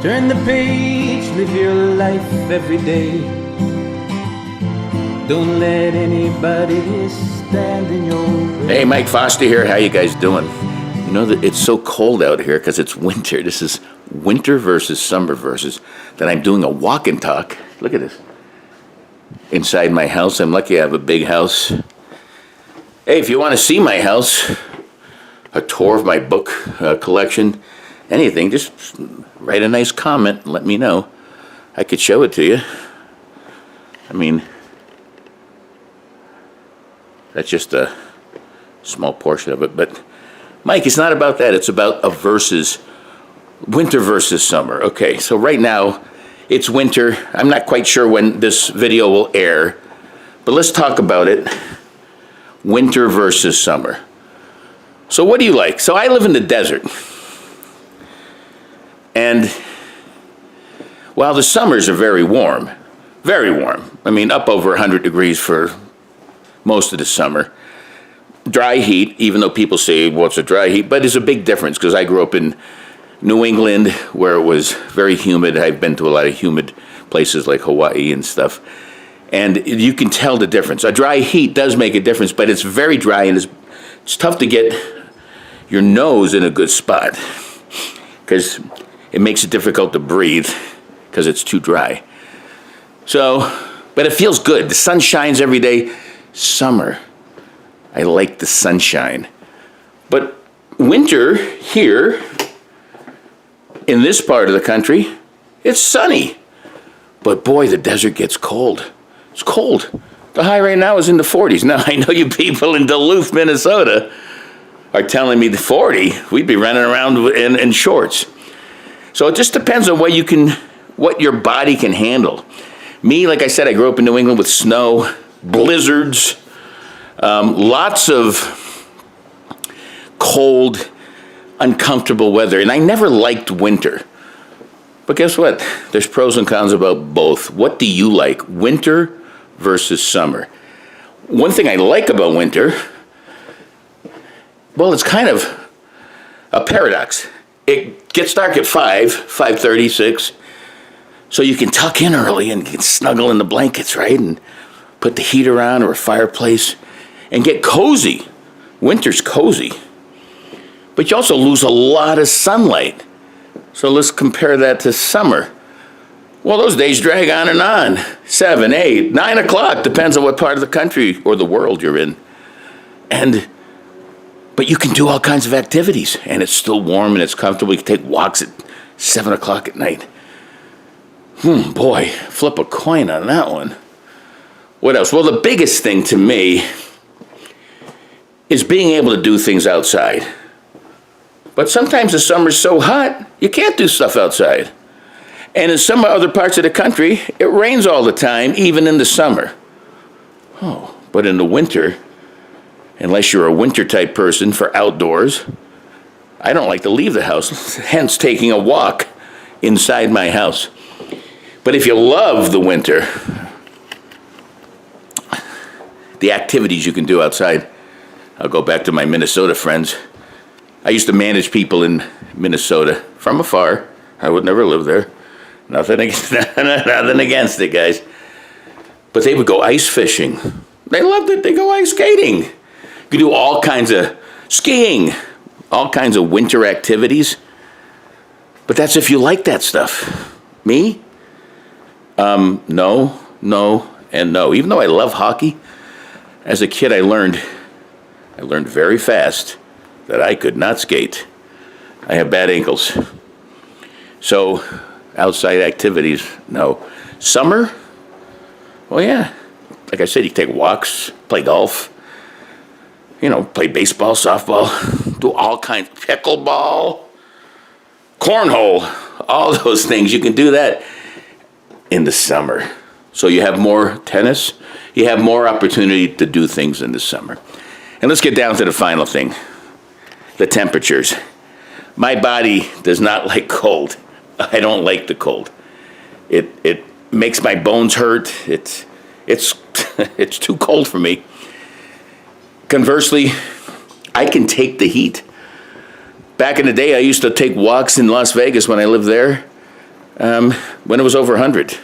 Turn the page, live your life every day. Don't let anybody stand in your way. Hey, Mike Foster here. How you guys doing? You know that it's so cold out here because it's winter. This is winter versus summer versus that I'm doing a walk and talk. Look at this. Inside my house. I'm lucky I have a big house. Hey, if you want to see my house, a tour of my book collection, anything, just write a nice comment and let me know. I could show it to you. I mean, that's just a small portion of it. But, Mike, it's not about that. It's about a versus, winter versus summer. Okay, so right now, it's winter. I'm not quite sure when this video will air, but let's talk about it. Winter versus summer. So what do you like? So I live in the desert. And while the summers are very warm, I mean, up over 100 degrees for most of the summer. Dry heat, even though people say, well, it's a dry heat, but it's a big difference because I grew up in New England where it was very humid. I've been to a lot of humid places like Hawaii and stuff. And you can tell the difference. A dry heat does make a difference, but it's very dry and it's tough to get your nose in a good spot because it makes it difficult to breathe because it's too dry. So, but it feels good. The sun shines every day. Summer, I like the sunshine. But winter here, in this part of the country, it's sunny. But boy, the desert gets cold. It's cold. The high right now is in the 40s. Now, I know you people in Duluth, Minnesota are telling me the 40. We'd be running around in shorts. So it just depends on what your body can handle. Me, like I said, I grew up in New England with snow, blizzards, lots of cold, uncomfortable weather, and I never liked winter. But guess what? There's pros and cons about both. What do you like, winter versus summer? One thing I like about winter, well, it's kind of a paradox. It gets dark at 5:30, 6, so you can tuck in early and you can snuggle in the blankets, right? And put the heater on or a fireplace and get cozy. Winter's cozy. But you also lose a lot of sunlight. So let's compare that to summer. Well, those days drag on and on. 7, 8, 9 o'clock, depends on what part of the country or the world you're in. But you can do all kinds of activities, and it's still warm and it's comfortable. You can take walks at 7 o'clock at night. Boy, flip a coin on that one. What else? Well, the biggest thing to me is being able to do things outside. But sometimes the summer's so hot, you can't do stuff outside. And in some other parts of the country, it rains all the time, even in the summer. But in the winter, unless you're a winter-type person for outdoors, I don't like to leave the house, hence taking a walk inside my house. But if you love the winter, the activities you can do outside, I'll go back to my Minnesota friends. I used to manage people in Minnesota from afar. I would never live there. Nothing against it, guys. But they would go ice fishing. They loved it. They go ice skating. You could do all kinds of skiing, all kinds of winter activities. But that's if you like that stuff. Me? No, and no. Even though I love hockey, as a kid I learned very fast that I could not skate. I have bad ankles. So, outside activities, no. Summer? Well, yeah. Like I said, you can take walks, play golf, play baseball, softball, do all kinds, pickleball, cornhole, all those things. You can do that in the summer. So you have more tennis, you have more opportunity to do things in the summer. And let's get down to the final thing, the temperatures. My body does not like cold. I don't like the cold. It makes my bones hurt. It's it's too cold for me. Conversely, I can take the heat. Back in the day, I used to take walks in Las Vegas when I lived there. when it was over 100,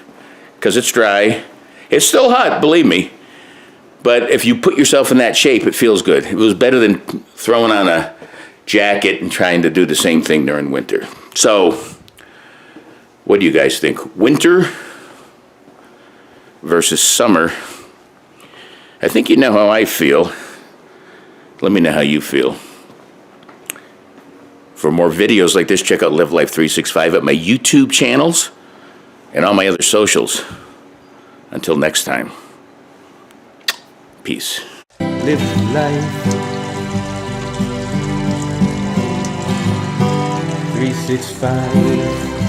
because it's dry. It's still hot, believe me. But if you put yourself in that shape, it feels good. It was better than throwing on a jacket and trying to do the same thing during winter. So, what do you guys think? Winter versus summer? I think you know how I feel. Let me know how you feel. For more videos like this, check out Live Life 365 at my YouTube channels and all my other socials. Until next time, peace. Live life 365.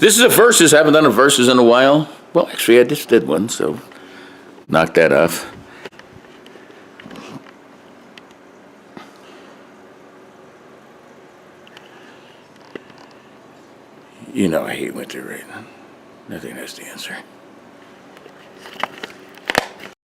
This is a versus. I haven't done a versus in a while. Well, actually, I just did one, so knock that off. You know I hate winter, right? Nothing has to answer.